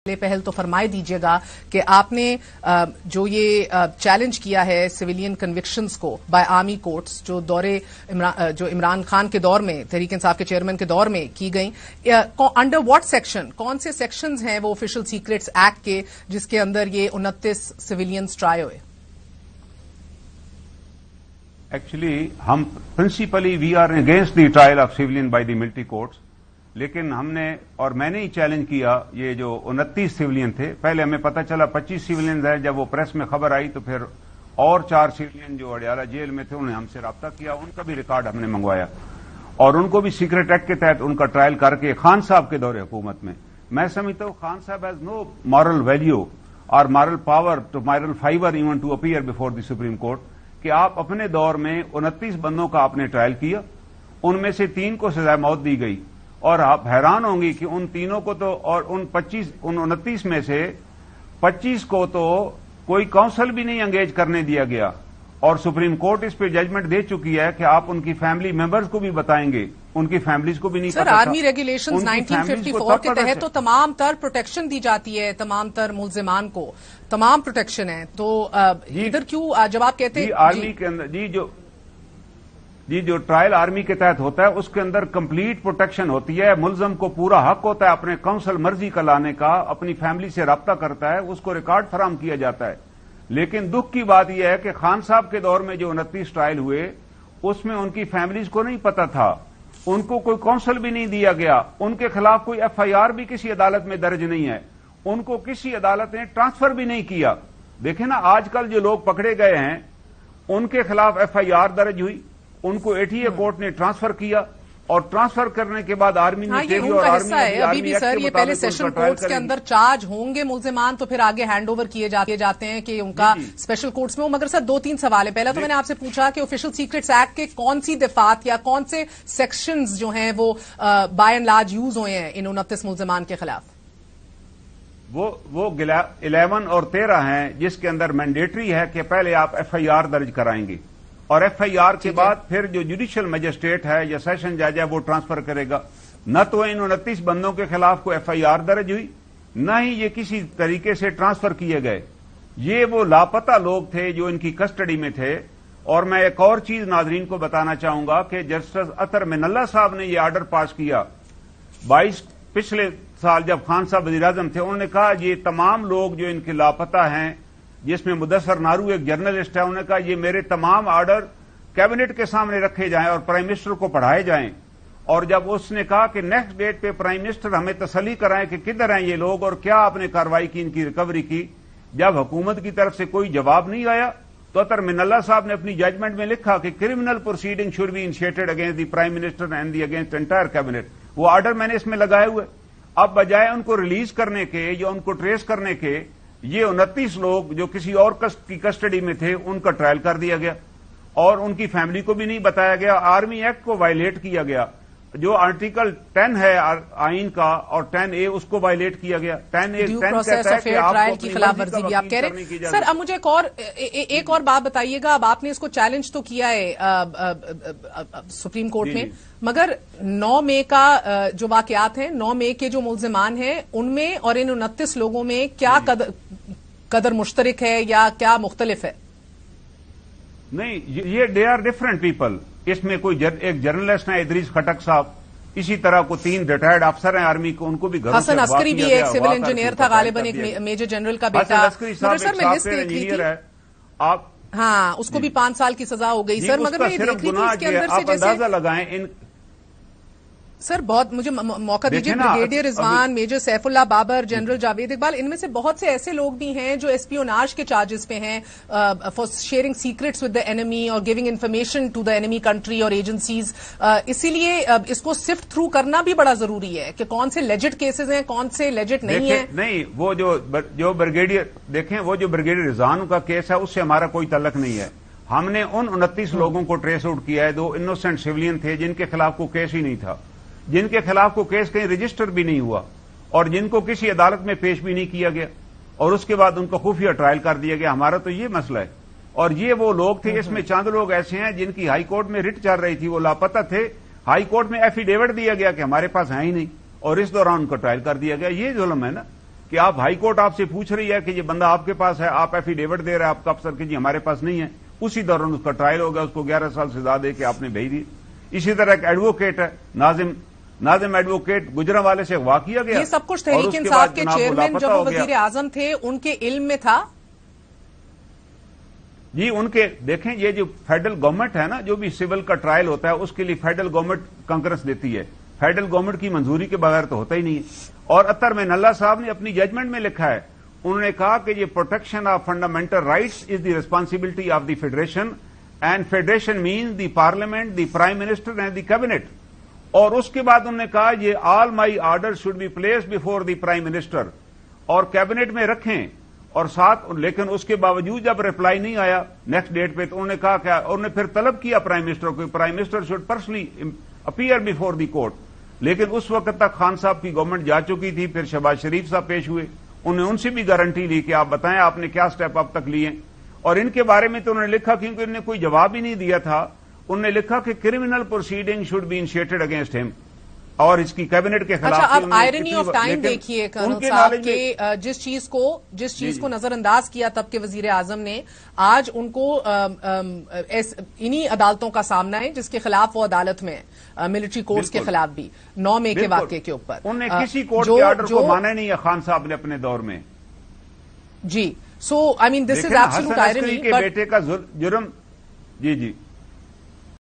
पहल तो फरमाए दीजिएगा कि आपने जो ये चैलेंज किया है सिविलियन कन्विक्शंस को बाय आर्मी कोर्ट्स जो इमरान खान के दौर में तहरीक इंसाफ के चेयरमैन के दौर में की गई, अंडर व्हाट सेक्शन, कौन से सेक्शंस हैं वो ऑफिशियल सीक्रेट्स एक्ट के जिसके अंदर ये 29 सिविलियंस ट्राई हुए? एक्चुअली हम principally we are against the trial of civilian by the military courts, लेकिन हमने और मैंने ही चैलेंज किया ये जो 29 सिविलियन थे। पहले हमें पता चला 25 सिविलियन है, जब वो प्रेस में खबर आई तो फिर और 4 सिविलियन जो अडियाला जेल में थे उन्होंने हमसे राब्ता किया, उनका भी रिकॉर्ड हमने मंगवाया और उनको भी सीक्रेट एक्ट के तहत उनका ट्रायल करके खान साहब के दौरे हुकूमत में, मैं समझता हूं खान साहब हैज नो मॉरल वैल्यू और moral power to moral fibre even to appear before the Supreme Court कि आप अपने दौर में 29 बंदों का आपने ट्रायल किया, उनमें से 3 को सजा मौत दी गई और आप हैरान होंगी कि उन तीनों को तो और उन 29 में से 25 को तो कोई काउंसिल भी नहीं एंगेज करने दिया गया और सुप्रीम कोर्ट इस पे जजमेंट दे चुकी है कि आप उनकी फैमिली मेंबर्स को भी बताएंगे, उनकी फैमिलीज को भी नहीं पता। सर, आर्मी रेगुलेशंस 1954 के तहत तो तमाम तर प्रोटेक्शन दी जाती है, तमाम तर मुल्जिमान को तमाम प्रोटेक्शन है, तो इधर क्यों जब आप कहते हैं आर्मी के अंदर जो ट्रायल आर्मी के तहत होता है उसके अंदर कंप्लीट प्रोटेक्शन होती है, मुलजम को पूरा हक होता है अपने काउंसिल मर्जी का लाने का, अपनी फैमिली से राब्ता करता है, उसको रिकॉर्ड फराहम किया जाता है। लेकिन दुख की बात यह है कि खान साहब के दौर में जो 29 ट्रायल हुए उसमें उनकी फैमिलीज को नहीं पता था, उनको कोई काउंसिल भी नहीं दिया गया, उनके खिलाफ कोई एफआईआर भी किसी अदालत में दर्ज नहीं है, उनको किसी अदालत ने ट्रांसफर भी नहीं किया। देखे ना आजकल जो लोग पकड़े गए हैं उनके खिलाफ एफआईआर दर्ज हुई, उनको एटीए कोर्ट ने ट्रांसफर किया और ट्रांसफर करने के बाद आर्मी ने ये उनका हिस्सा है अभी भी सर। ये पहले सेशन कोर्ट्स के अंदर चार्ज होंगे मुल्जिमान तो फिर आगे हैंड ओवर किए जाते हैं कि उनका स्पेशल कोर्ट्स में हो। मगर सर 2-3 सवाल है। पहला तो मैंने आपसे पूछा कि ऑफिशियल सीक्रेट्स एक्ट के कौन सी दफात या कौन से सेक्शंस जो हैं वो बाय एंड लार्ज यूज हुए हैं इन 29 मुल्जिमान के खिलाफ? वो 11 और 13 हैं जिसके अंदर मैंडेटरी है कि पहले आप एफआईआर दर्ज कराएंगे और एफआईआर के बाद फिर जो जुडिशियल मजिस्ट्रेट है या सेशन जज है वो ट्रांसफर करेगा। न तो इन 29 बंदों के खिलाफ कोई एफआईआर दर्ज हुई, न ही ये किसी तरीके से ट्रांसफर किए गए। ये वो लापता लोग थे जो इनकी कस्टडी में थे। और मैं एक और चीज नाजरीन को बताना चाहूंगा कि जस्टिस अतर मिनल्ला साहब ने ये आर्डर पास किया 22 पिछले साल जब खान साहब वजीर आजम थे, उन्होंने कहा ये तमाम लोग जो इनके लापता हैं, जिसमें मुदस्सर नारू एक जर्नलिस्ट है, उन्होंने कहा ये मेरे तमाम आर्डर कैबिनेट के सामने रखे जाएं और प्राइम मिनिस्टर को पढ़ाए जाएं। और जब उसने कहा कि नेक्स्ट डेट पे प्राइम मिनिस्टर हमें तसल्ली कराएं कि किधर हैं ये लोग और क्या आपने कार्रवाई की, इनकी रिकवरी की, जब हुकूमत की तरफ से कोई जवाब नहीं आया तो अतर मिनल्ला साहब ने अपनी जजमेंट में लिखा कि criminal proceeding should be initiated against the prime minister and the against entire cabinet. वो आर्डर मैंने इसमें लगाए हुए। अब बजाय उनको रिलीज करने के या उनको ट्रेस करने के, ये 29 लोग जो किसी और की कस्टडी में थे उनका ट्रायल कर दिया गया और उनकी फैमिली को भी नहीं बताया गया। आर्मी एक्ट को वायलेट किया गया, जो आर्टिकल 10 है आइन का और 10A उसको वायलेट किया गया। 10A कहता है कि ट्रायल की खिलाफ वर्जी भी आप कह रहे हैं। सर अब मुझे एक और बात बताइएगा। अब आपने इसको चैलेंज तो किया है सुप्रीम कोर्ट में, मगर 9 मई का जो वाकयात हैं, 9 मई के जो मुल्जिमान हैं उनमें और इन 29 लोगों में क्या कदर मुश्तरक है या क्या मुख्तलिफ है? नहीं, ये दे आर डिफरेंट पीपल। इसमें कोई एक जर्नलिस्ट है इदरीस खटक साहब, इसी तरह को 3 रिटायर्ड अफसर हैं आर्मी को, उनको भी घरों हसन अस्करी भी एक सिविल इंजीनियर था, गालिबन एक मेजर जनरल का बेटा। मगर सर मैं लिस्ट देख रही थी, आप हाँ उसको भी 5 साल की सजा हो गई सर। मगर मैं देख रही थी इसके अंदर से जैसे अंदाजा लगाएं इन सर बहुत मुझे मौका दीजिए। Brigadier Rizwan, major Saifullah Babar, general Javed Iqbal, इनमें से बहुत से ऐसे लोग भी हैं जो एस्पियोनाज के चार्जेस पे हैं for sharing secrets with the enemy और giving information to the enemy country और एजेंसीज। इसीलिए इसको सिफ्ट थ्रू करना भी बड़ा जरूरी है कि कौन से लेजिट केसेस हैं, कौन से लेजिट नहीं है। नहीं, वो जो ब्रिगेडियर देखें, वो जो ब्रिगेडियर रिजवान का केस है उससे हमारा कोई तल्लक नहीं है। हमने उन 29 लोगों को ट्रेस आउट किया है, 2 इनोसेंट सिविलियन थे जिनके खिलाफ कोई केस ही नहीं था, जिनके खिलाफ को केस कहीं रजिस्टर भी नहीं हुआ और जिनको किसी अदालत में पेश भी नहीं किया गया और उसके बाद उनको खुफिया ट्रायल कर दिया गया। हमारा तो ये मसला है। और ये वो लोग थे, इसमें चंद लोग ऐसे हैं जिनकी हाई कोर्ट में रिट चल रही थी, वो लापता थे, हाई कोर्ट में एफिडेविट दिया गया कि हमारे पास है ही नहीं और इस दौरान उनको ट्रायल कर दिया गया। ये जुल्म है ना। کہ آپ ہائی کورٹ آپ سے پوچھ رہی ہے کہ یہ بندہ آپ کے پاس ہے, آپ ایفیڈیوٹ دے رہے ہیں آپ کا افسر کہ جی ہمارے پاس نہیں ہے, اسی دوران اس کا ٹرائل ہو گیا, اس کو 11 سال سزا دے کے آپ نے بھیج دی. اسی طرح ایک ایڈوکیٹ ہے ناظم ایڈوکیٹ, گجرانوالے سے اغوا کیا گیا. یہ سب کچھ تحریک انصاف کے چیئرمین جب وہ وزیر اعظم تھے ان کے علم میں تھا؟ جی ان کے دیکھیں, یہ جو فیڈرل گورنمنٹ ہے نا, جو بھی سول کا ٹرائل ہوتا ہے اس کے لیے فیڈرل گورنمنٹ کنکرنس دیتی ہے, فیڈرل گورنمنٹ کی منظوری کے بغیر تو ہوتا ہی نہیں ہے. اور اطہر مین اللہ صاحب نے اپنی ججمنٹ میں لکھا ہے, انہوں نے کہا کہ یہ protection of fundamental rights is the responsibility of the federation and federation means the parliament, the prime minister and the cabinet. اور اس کے بعد انہوں نے کہا یہ all my order should be place before the prime minister, اور cabinet میں رکھیں. اور ساتھ لیکن اس کے باوجود جب ریپلائی نہیں آیا نیکسٹ ڈیٹ پہ, تو انہوں نے کہا کہ انہوں نے پھر طلب کیا پرائم منسٹر کو, prime minister should personally appear before the court. لیکن اس وقت تک خان صاحب کی گورنمنٹ جا چکی تھی. پھر شہباز شریف صاحب پیش ہوئے, انہوں نے ان سے بھی گارنٹی لی کہ آپ بتائیں آپ نے کیا سٹیپ اب تک لیے. اور ان کے بارے میں تو انہوں نے لکھا, کیونکہ انہوں نے کوئی جواب ہی نہیں دیا تھا, انہوں نے لکھا کہ criminal proceeding should be initiated against him, اور اس کی کیبنٹ کے خلاف. اچھا, اب آئرنی آف ٹائم دیکھیے کرنل صاحب کہ جس چیز کو نظر انداز کیا تب کے وزیر اعظم نے, آج ان کو انہی عدالتوں کا سامنا ہے جس کے خلاف وہ عدالت میں ملٹری کورٹس کے خلاف بھی 9 مئی کے واقعے کے اوپر انہوں نے کسی کورٹ کے آرڈر کو مانا نہیں ہے خان صاحب نے اپنے دور میں. جی, سو آئی مین دس از ایبسولوٹ آئرنی. بیٹے کا جرم, جی